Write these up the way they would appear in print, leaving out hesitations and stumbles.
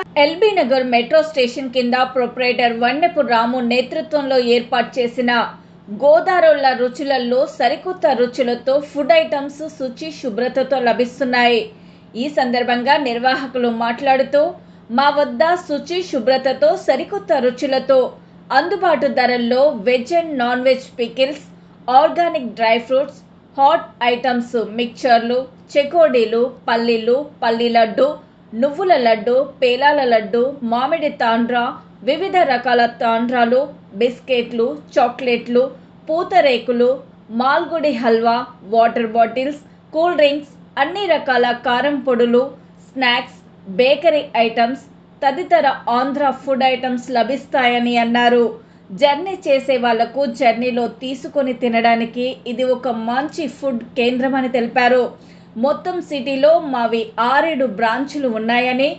LB Nagar metro station కింద proprietor వన్నెపు రాము నేతృత్వంలో ఏర్పాటు చేసిన గోదారోళ్ల రుచులలో సరికొత్త రుచులతో ఫుడ్ ఐటమ్స్ శుచి శుభ్రతతో లభిస్తున్నాయి. ఈ సందర్భంగా నిర్వాహకులు మాట్లాడుతూ, మా వద్ద శుచి శుభ్రతతో సరికొత్త రుచులతో అందుబాటు ధరల్లో veg and non veg pickles, organic dry fruits, hot items, మిక్చర్లు, చెకోడీలు, పల్లీలు, పల్లి లడ్డు, నువ్వుల లడ్డు, పేలాల లడ్డు, మామిడి తాండ్రా, వివిధ రకాల తాండ్రాలు, బిస్కెట్లు, చాక్లెట్లు, పూతరేకులు, Malgudi halwa, water bottles, cool drinks, అన్ని రకాల కారం పొడులు, స్నాక్స్, బేకరీ ఐటమ్స్ తదితర ఆంధ్ర ఫుడ్ ఐటమ్స్ లభిస్తాయని అన్నారు. జర్నీ చేసే వాళ్లకు జర్నీలో తీసుకొని తినడానికి ఇది ఒక మంచి ఫుడ్ కేంద్రం అని తెలిపారు. మొత్తం సిటీలో మావి 6 బ్రాంచులు ఉన్నాయని,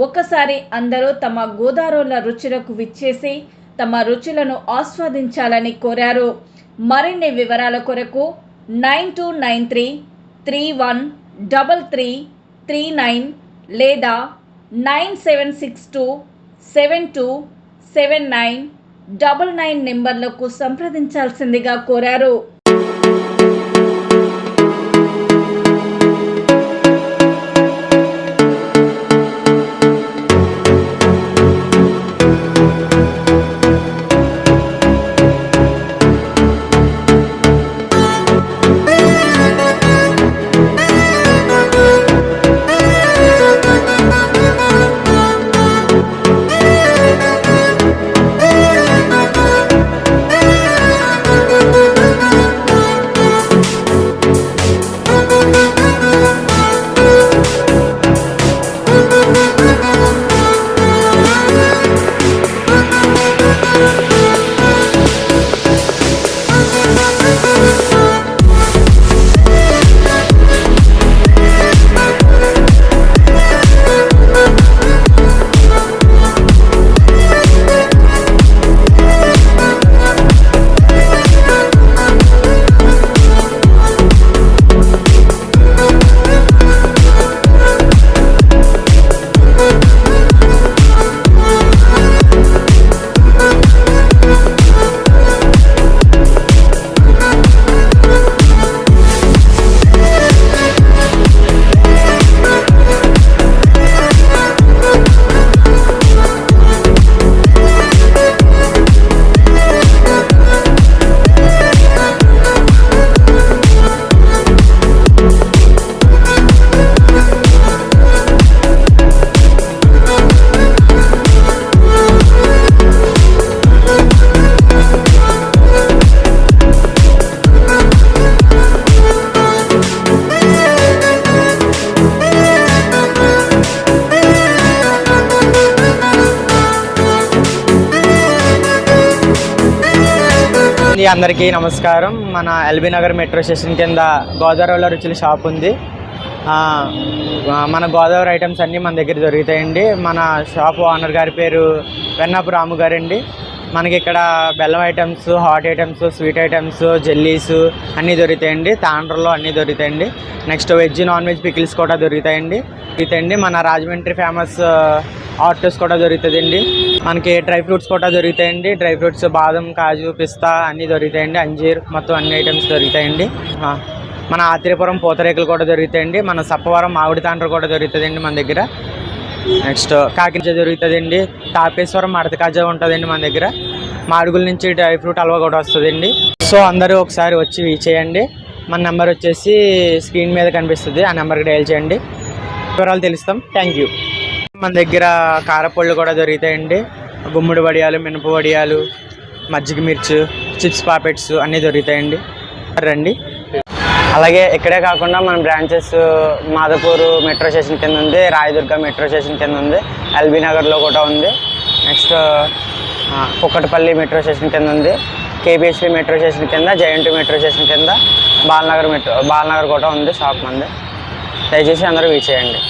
ఒకసారి అందరూ తమ గోదారోళ్ల రుచులకు విచ్చేసి తమ రుచులను ఆస్వాదించాలని కోరారు. మరిన్ని వివరాల కొరకు 9293313339 లేదా 9762727999 నెంబర్లకు సంప్రదించాల్సిందిగా కోరారు. అందరికీ నమస్కారం. మన ఎల్బీ నగర్ మెట్రో స్టేషన్ కింద గోదావరి రుచుల షాప్ ఉంది. మన గోదావరి ఐటమ్స్ అన్నీ మన దగ్గర దొరుకుతాయండి. మన షాప్ ఓనర్ గారి పేరు వెన్నపు రాము గారండి. మనకి ఇక్కడ బెల్లం items, hot items, sweet items, jellies అన్నీ దొరుకుతాయండి. తాండ్రలో అన్నీ దొరుకుతాయండి. Next veg non veg pickles కూడా దొరుకుతాయండి. మన రాజమండ్రి ఫేమస్ ఆటోస్ కూడా దొరుకుతుందండి. మనకి డ్రై ఫ్రూట్స్ కూడా దొరుకుతాయండి. డ్రై ఫ్రూట్స్ బాదం, కాజు, పిస్తా అన్నీ దొరుకుతాయండి. అంజీర్ మొత్తం అన్ని ఐటమ్స్ దొరుకుతాయండి. మన ఆత్రేయపురం పూతరేకులు కూడా దొరుకుతాయండి. మన సప్పవరం మామిడి తాండ్ర కూడా దొరుకుతుందండి మన దగ్గర. నెక్స్ట్ కాకినాడ దొరుకుతుందండి. తాపేశ్వరం మడత కాజా ఉంటుందండి మన దగ్గర. మాడుగుల నుంచి డ్రై ఫ్రూట్ హల్వా కూడా వస్తుందండి. సో అందరూ ఒకసారి వచ్చి చేయండి. మన నెంబర్ వచ్చేసి స్క్రీన్ మీద కనిపిస్తుంది. ఆ నెంబర్కి డయల్ చేయండి, వివరాలు తెలుస్తాం. Thank you. మన దగ్గర కారపళ్ళు కూడా దొరుకుతాయండి. గుమ్మడి వడియాలు, మినప వడియాలు, మజ్జిగ మిర్చి, చిప్స్ పాపెట్స్ అన్నీ దొరుకుతాయండి. రండి. అలాగే ఇక్కడే కాకుండా మన బ్రాంచెస్ మాధపూర్ మెట్రో స్టేషన్ కింద ఉంది, రాయదుర్గ మెట్రో స్టేషన్ కింద ఉంది, ఎల్బీ నగర్లో కూడా ఉంది. నెక్స్ట్ కుక్కటపల్లి మెట్రో స్టేషన్ కింద ఉంది, కేబిహెచ్పి మెట్రో స్టేషన్ కింద, జయంట్ మెట్రో స్టేషన్ కింద, బాలనగర్ కూడా ఉంది షాప్ మంది. దయచేసి అందరూ వీచ్ చేయండి.